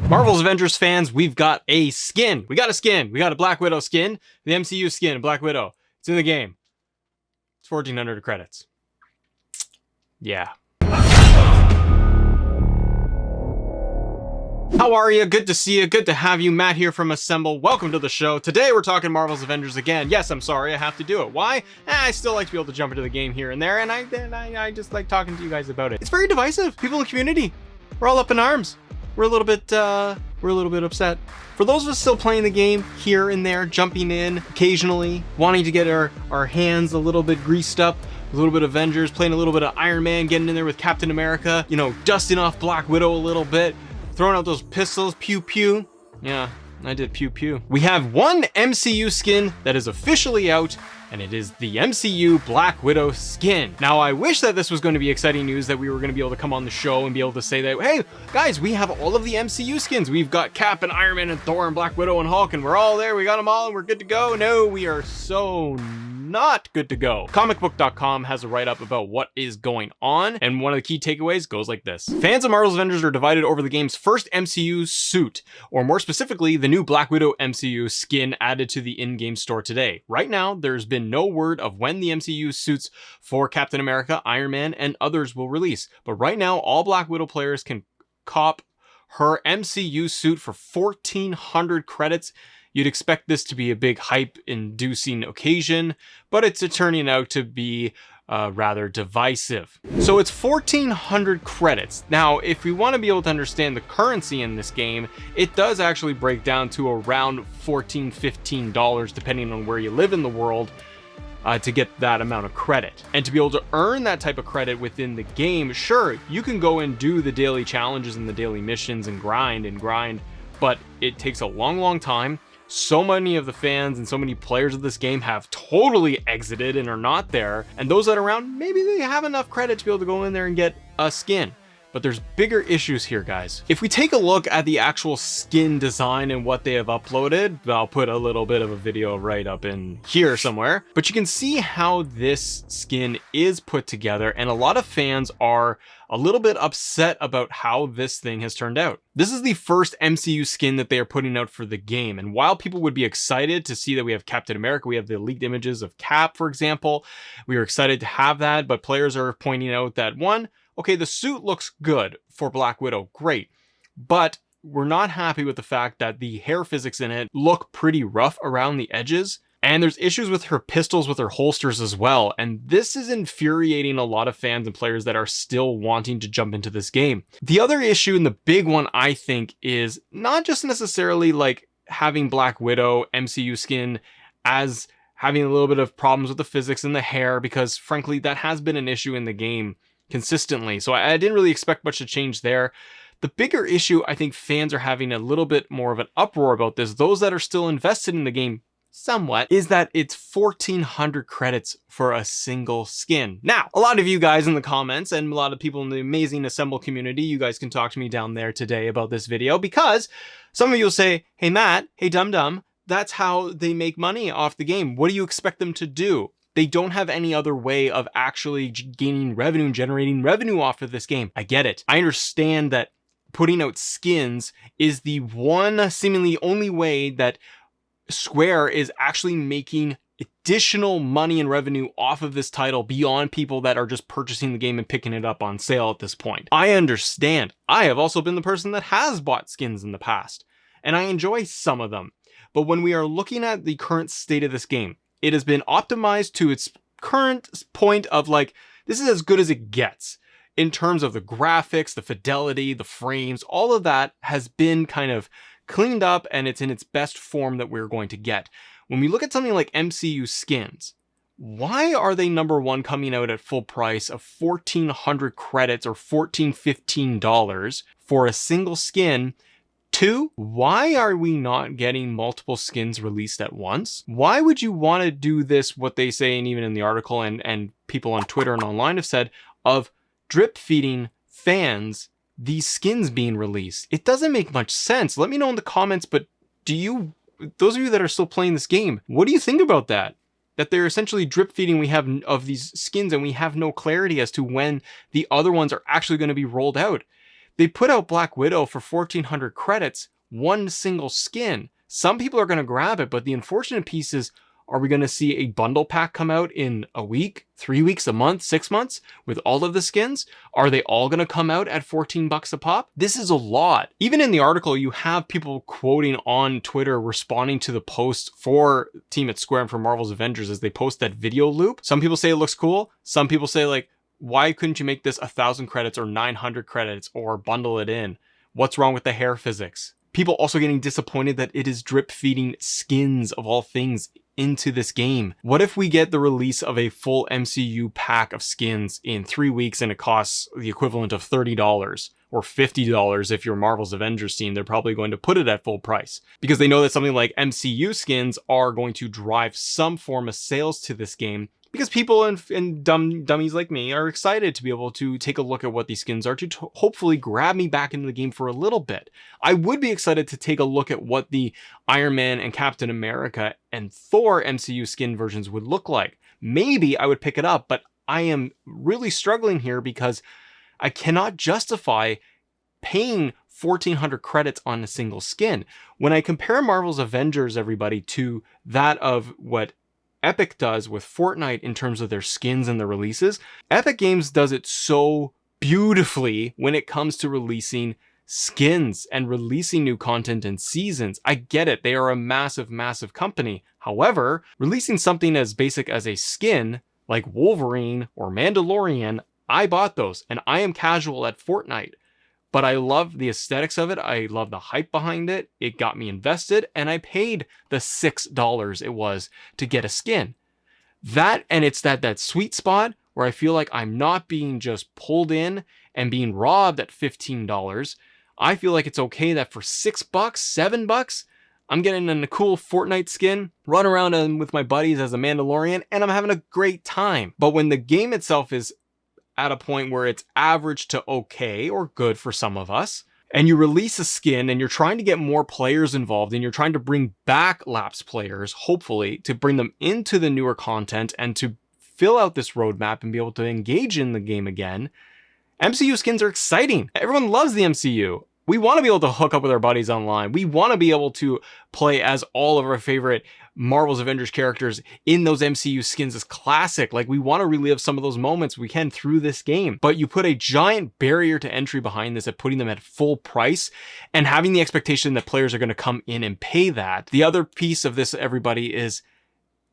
Marvel's Avengers fans, we've got a skin. We got a skin. We got a Black Widow skin. The MCU skin, Black Widow. It's in the game. It's 1,400 credits. Yeah. How are you? Good to see you. Good to have you. Matt here from Assemble. Welcome to the show. Today we're talking Marvel's Avengers again. Yes, I'm sorry, I have to do it. Why? I still like to be able to jump into the game here and there, and I just like talking to you guys about it. It's very divisive. People in the community, we're all up in arms. We're a little bit upset. For those of us still playing the game here and there, jumping in occasionally, wanting to get our hands a little bit greased up, a little bit of Avengers, playing a little bit of Iron Man, getting in there with Captain America, you know, dusting off Black Widow a little bit, throwing out those pistols, pew pew. Yeah, I did pew pew. We have one MCU skin that is officially out, and it is the MCU Black Widow skin. Now, I wish that this was going to be exciting news, that we were going to be able to come on the show and be able to say that, hey, guys, we have all of the MCU skins. We've got Cap and Iron Man and Thor and Black Widow and Hulk, and we're all there. We got them all, and we're good to go. No, we are so not good to go. Comicbook.com has a write-up about what is going on, and one of the key takeaways goes like this. Fans of Marvel's Avengers are divided over the game's first MCU suit, or more specifically, the new Black Widow MCU skin added to the in-game store today. Right now, there's been no word of when the MCU suits for Captain America, Iron Man, and others will release. But right now, all Black Widow players can cop her MCU suit for 1,400 credits. You'd expect this to be a big hype-inducing occasion, but it's turning out to be rather divisive. So it's 1,400 credits. Now, if we want to be able to understand the currency in this game, it does actually break down to around $14, $15, depending on where you live in the world, to get that amount of credit. And to be able to earn that type of credit within the game, sure, you can go and do the daily challenges and the daily missions and grind, but it takes a long time. So many of the fans and so many players of this game have totally exited and are not there. And those that are around, maybe they have enough credit to be able to go in there and get a skin. But there's bigger issues here, guys. If we take a look at the actual skin design and what they have uploaded, I'll put a little bit of a video right up in here somewhere, but you can see how this skin is put together, and a lot of fans are a little bit upset about how this thing has turned out. This is the first MCU skin that they are putting out for the game, and while people would be excited to see that we have Captain America, we have the leaked images of Cap, for example, we are excited to have that, but players are pointing out that, one, okay, the suit looks good for Black Widow, great, but we're not happy with the fact that the hair physics in it look pretty rough around the edges, and there's issues with her pistols, with her holsters as well, and this is infuriating a lot of fans and players that are still wanting to jump into this game. The other issue, and the big one, I think, is not just necessarily like having Black Widow MCU skin as having a little bit of problems with the physics and the hair, because frankly, that has been an issue in the game consistently. So I didn't really expect much to change there. The bigger issue, I think fans are having a little bit more of an uproar about this, those that are still invested in the game somewhat, is that it's 1,400 credits for a single skin. Now, a lot of you guys in the comments and a lot of people in the amazing Assemble community, you guys can talk to me down there today about this video, because some of you will say, hey Matt, hey Dum Dum, that's how they make money off the game. What do you expect them to do? They don't have any other way of actually gaining revenue and generating revenue off of this game. I get it. I understand that putting out skins is the one seemingly only way that Square is actually making additional money and revenue off of this title beyond people that are just purchasing the game and picking it up on sale at this point. I understand. I have also been the person that has bought skins in the past, and I enjoy some of them. But when we are looking at the current state of this game, it has been optimized to its current point of like, this is as good as it gets in terms of the graphics, the fidelity, the frames, all of that has been kind of cleaned up, and it's in its best form that we're going to get. When we look at something like MCU skins, why are they number one coming out at full price of 1,400 credits or $14, $15 for a single skin? Two, why are we not getting multiple skins released at once? Why would you want to do this, what they say, and even in the article and people on Twitter and online have said, of drip feeding fans these skins being released? It doesn't make much sense. Let me know in the comments, but those of you that are still playing this game, what do you think about that? That they're essentially drip feeding we have of these skins, and we have no clarity as to when the other ones are actually going to be rolled out. They put out Black Widow for 1,400 credits, one single skin. Some people are going to grab it, but the unfortunate piece is, are we going to see a bundle pack come out in a week, 3 weeks, a month, 6 months with all of the skins? Are they all going to come out at 14 bucks a pop? This is a lot. Even in the article, you have people quoting on Twitter responding to the post for Team at Square and for Marvel's Avengers as they post that video loop. Some people say it looks cool. Some people say, like, why couldn't you make this 1,000 credits or 900 credits or bundle it in? What's wrong with the hair physics? People also getting disappointed that it is drip feeding skins of all things into this game. What if we get the release of a full MCU pack of skins in 3 weeks and it costs the equivalent of $30 or $50 if you're Marvel's Avengers team? They're probably going to put it at full price because they know that something like MCU skins are going to drive some form of sales to this game, because people and dummies like me are excited to be able to take a look at what these skins are to hopefully grab me back into the game for a little bit. I would be excited to take a look at what the Iron Man and Captain America and Thor MCU skin versions would look like. Maybe I would pick it up, but I am really struggling here because I cannot justify paying 1,400 credits on a single skin. When I compare Marvel's Avengers, everybody, to that of what Epic does with Fortnite in terms of their skins and the releases, Epic Games does it so beautifully when it comes to releasing skins and releasing new content and seasons. I get it. They are a massive, massive company. However, releasing something as basic as a skin like Wolverine or Mandalorian, I bought those and I am casual at Fortnite. But I love the aesthetics of it. I love the hype behind it. It got me invested and I paid the $6 it was to get a skin. That, and it's that sweet spot where I feel like I'm not being just pulled in and being robbed at $15. I feel like it's okay that for $6, $7, I'm getting a cool Fortnite skin, run around with my buddies as a Mandalorian, and I'm having a great time. But when the game itself is at a point where it's average to okay or good for some of us, and you release a skin and you're trying to get more players involved and you're trying to bring back lapsed players, hopefully, to bring them into the newer content and to fill out this roadmap and be able to engage in the game again, MCU skins are exciting. Everyone loves the MCU. We want to be able to hook up with our buddies online. We want to be able to play as all of our favorite Marvel's Avengers characters in those MCU skins as classic. Like, we want to relive some of those moments we can through this game. But you put a giant barrier to entry behind this at putting them at full price and having the expectation that players are going to come in and pay that. The other piece of this, everybody, is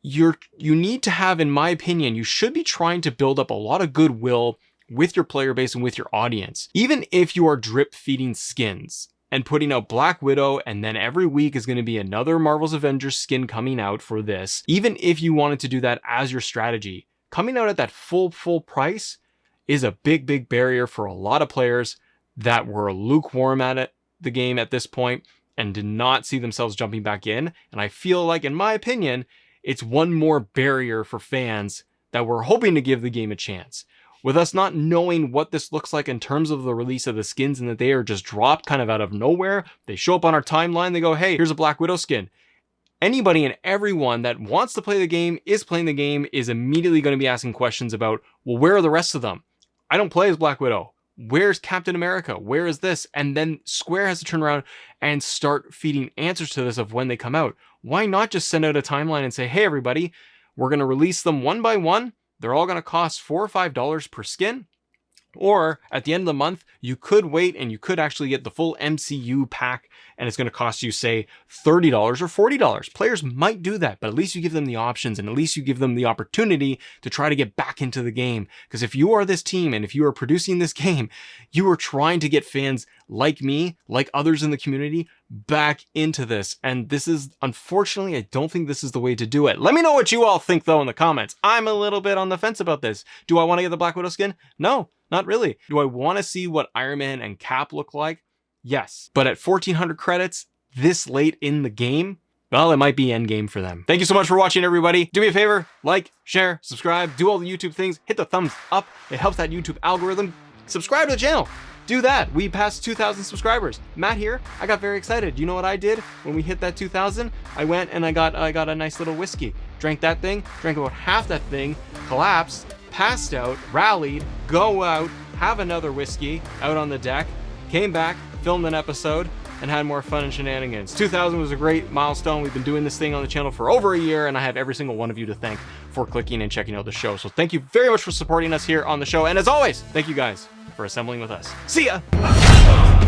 you need to have, in my opinion, you should be trying to build up a lot of goodwill with your player base and with your audience. Even if you are drip feeding skins and putting out Black Widow, and then every week is going to be another Marvel's Avengers skin coming out for this, even if you wanted to do that as your strategy, coming out at that full price is a big barrier for a lot of players that were lukewarm at the game at this point and did not see themselves jumping back in. And I feel like, in my opinion, it's one more barrier for fans that were hoping to give the game a chance. With us not knowing what this looks like in terms of the release of the skins and that they are just dropped kind of out of nowhere, they show up on our timeline, they go, hey, here's a Black Widow skin. Anybody and everyone that wants to play the game, is playing the game, is immediately going to be asking questions about, well, where are the rest of them? I don't play as Black Widow. Where's Captain America? Where is this? And then Square has to turn around and start feeding answers to this of when they come out. Why not just send out a timeline and say, hey, everybody, we're going to release them one by one. They're all going to cost $4 or $5 per skin. Or at the end of the month, you could wait and you could actually get the full MCU pack and it's going to cost you, say, $30 or $40. Players might do that, but at least you give them the options and at least you give them the opportunity to try to get back into the game. Because if you are this team and if you are producing this game, you are trying to get fans like me, like others in the community, back into this. And this is, unfortunately, I don't think this is the way to do it. Let me know what you all think, though, in the comments. I'm a little bit on the fence about this. Do I want to get the Black Widow skin? No. Not really. Do I want to see what Iron Man and Cap look like? Yes. But at 1,400 credits, this late in the game, well, it might be endgame for them. Thank you so much for watching, everybody. Do me a favor, like, share, subscribe, do all the YouTube things, hit the thumbs up. It helps that YouTube algorithm. Subscribe to the channel. Do that. We passed 2,000 subscribers. Matt here, I got very excited. You know what I did when we hit that 2,000? I went and I got a nice little whiskey. Drank that thing, drank about half that thing, collapsed, passed out, rallied, go out, have another whiskey out on the deck, came back, filmed an episode, and had more fun and shenanigans. 2000 was a great milestone. We've been doing this thing on the channel for over a year, and I have every single one of you to thank for clicking and checking out the show. So thank you very much for supporting us here on the show. And as always, thank you guys for assembling with us. See ya!